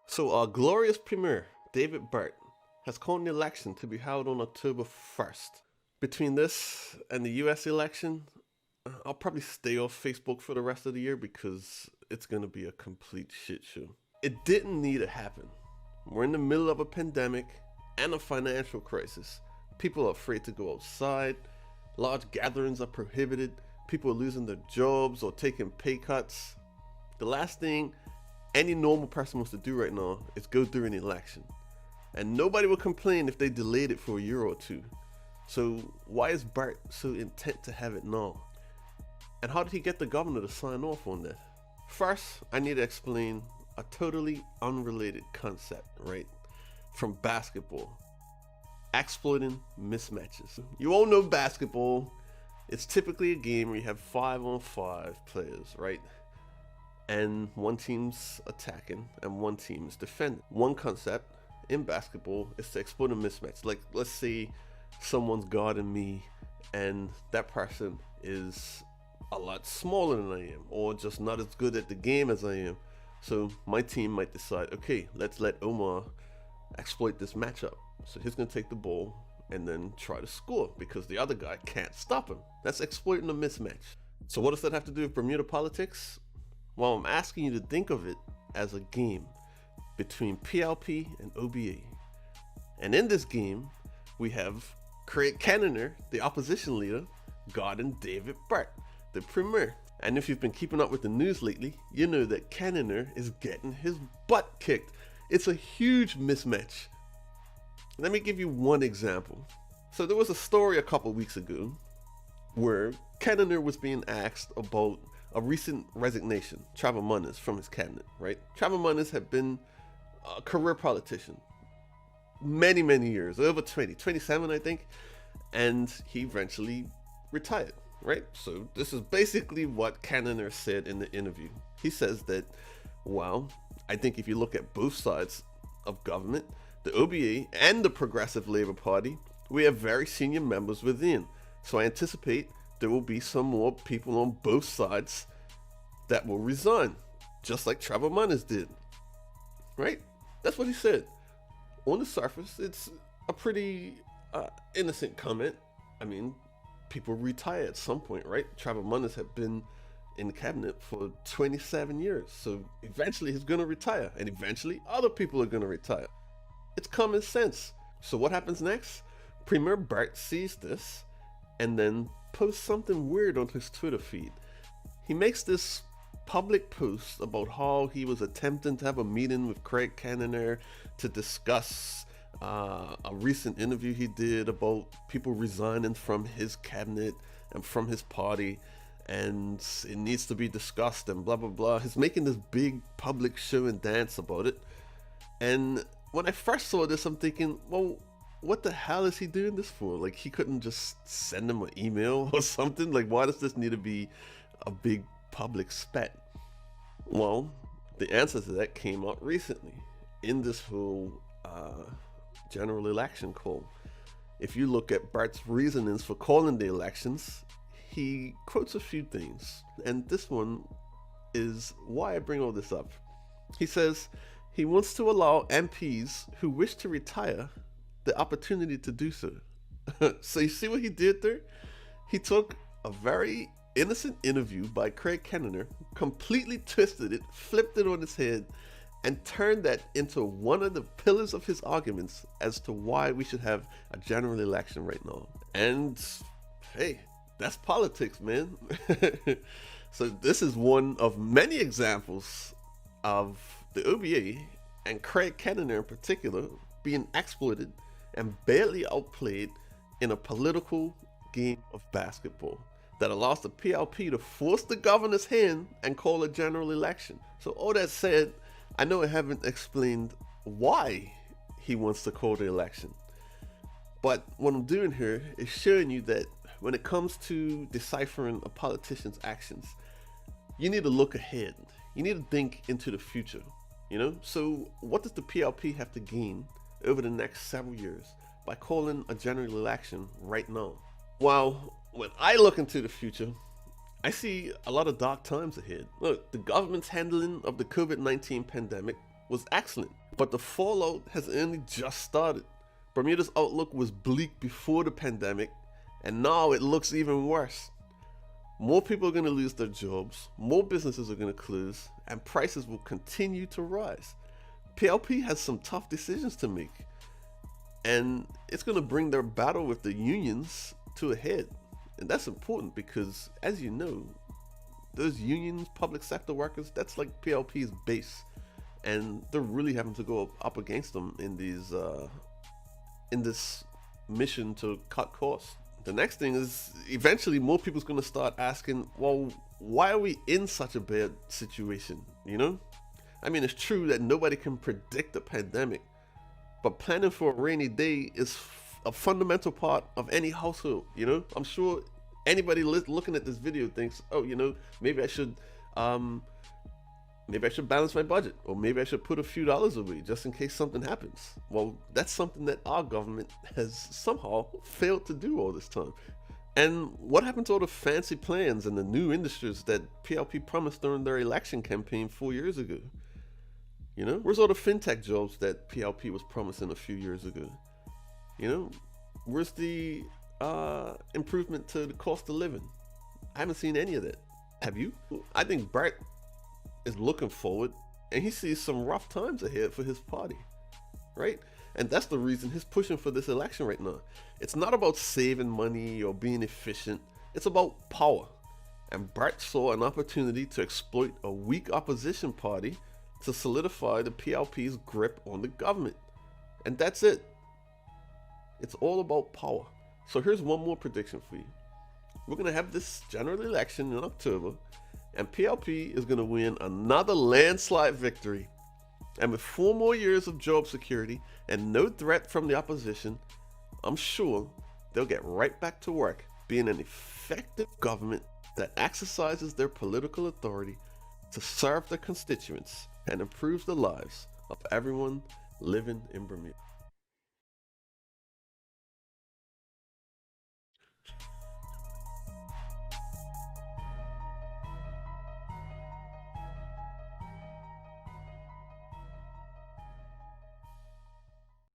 So our glorious Premier, David Burt, has called an election to be held on October 1st. Between this and the US election, I'll probably stay off Facebook for the rest of the year because it's going to be a complete shit show. It didn't need to happen. We're in the middle of a pandemic and a financial crisis. People are afraid to go outside. Large gatherings are prohibited. People are losing their jobs or taking pay cuts. The last thing any normal person wants to do right now is go through an election. And nobody will complain if they delayed it for a year or two. So why is Burt so intent to have it now? And how did he get the governor to sign off on this? First, I need to explain a totally unrelated concept, right? From basketball. Exploiting mismatches. You all know basketball. It's typically a game where you have 5-on-5 players, right? And one team's attacking and one team's defending. One concept in basketball is to exploit a mismatch. Like, let's say someone's guarding me and that person is a lot smaller than I am, or just not as good at the game as I am. So my team might decide, okay, let's let Omar exploit this matchup. So he's gonna take the ball and then try to score because the other guy can't stop him. That's exploiting a mismatch. So what does that have to do with Bermuda politics? Well, I'm asking you to think of it as a game between PLP and OBA. And in this game, we have Craig Cannoner, the opposition leader, guarding David Burt, the Premier. And if you've been keeping up with the news lately, you know that Cannoner is getting his butt kicked. It's a huge mismatch. Let me give you one example. So there was a story a couple weeks ago where Cannoner was being asked about a recent resignation, Trevor Munnis, from his cabinet, right? Trevor Munnis had been a career politician many years, over 27 I think, and he eventually retired, right? So this is basically what Cannoner said in the interview. He says that, well, I think if you look at both sides of government, the OBA and the Progressive Labour Party, we have very senior members within. So I anticipate there will be some more people on both sides that will resign, just like Trevor Munnis did, right? That's what he said. On the surface, it's a pretty innocent comment. I mean, people retire at some point, right? Trevor Munnis had been in the cabinet for 27 years, so eventually he's going to retire, and eventually other people are going to retire. It's common sense. So what happens next? Premier Burt sees this and then posts something weird on his Twitter feed. He makes this public post about how he was attempting to have a meeting with Craig Cannoner to discuss a recent interview he did about people resigning from his cabinet and from his party, and it needs to be discussed and blah blah blah. He's making this big public show and dance about it. And when I first saw this, I'm thinking, well, what the hell is he doing this for? Like, he couldn't just send him an email or something? Like, why does this need to be a big public spat? Well, the answer to that came out recently in this whole general election call. If you look at Burt's reasonings for calling the elections, he quotes a few things. And this one is why I bring all this up. He says he wants to allow MPs who wish to retire the opportunity to do so. So you see what he did there? He took a very innocent interview by Craig Cannoner, completely twisted it, flipped it on its head, and turned that into one of the pillars of his arguments as to why we should have a general election right now. And hey, that's politics, man. So this is one of many examples of the OBA and Craig Cannoner in particular being exploited and barely outplayed in a political game of basketball that allows the PLP to force the governor's hand and call a general election. So all that said, I know I haven't explained why he wants to call the election, but what I'm doing here is showing you that when it comes to deciphering a politician's actions, you need to look ahead. You need to think into the future, you know? So what does the PLP have to gain over the next several years by calling a general election right now? Well, when I look into the future, I see a lot of dark times ahead. Look, the government's handling of the COVID-19 pandemic was excellent, but the fallout has only just started. Bermuda's outlook was bleak before the pandemic, and now it looks even worse. More people are going to lose their jobs, more businesses are going to close, and prices will continue to rise. PLP has some tough decisions to make, and it's going to bring their battle with the unions to a head. And that's important because, as you know, those unions, public sector workers, that's like PLP's base, and they're really having to go up against them in this mission to cut costs. The next thing is, eventually more people's going to start asking, well, why are we in such a bad situation, you know? I mean, it's true that nobody can predict a pandemic, but planning for a rainy day is a fundamental part of any household, you know? I'm sure anybody looking at this video thinks, oh, you know, maybe I should balance my budget, or maybe I should put a few dollars away just in case something happens. Well, that's something that our government has somehow failed to do all this time. And what happened to all the fancy plans and the new industries that PLP promised during their election campaign 4 years ago? You know, where's all the fintech jobs that PLP was promising a few years ago? You know, where's the improvement to the cost of living? I haven't seen any of that. Have you? I think Burt is looking forward, and he sees some rough times ahead for his party, right? And that's the reason he's pushing for this election right now. It's not about saving money or being efficient, it's about power. And Burt saw an opportunity to exploit a weak opposition party to solidify the PLP's grip on the government. And that's it. It's all about power. So here's one more prediction for you. We're going to have this general election in October, and PLP is going to win another landslide victory. And with 4 more years of job security and no threat from the opposition, I'm sure they'll get right back to work being an effective government that exercises their political authority to serve their constituents and improves the lives of everyone living in Bermuda.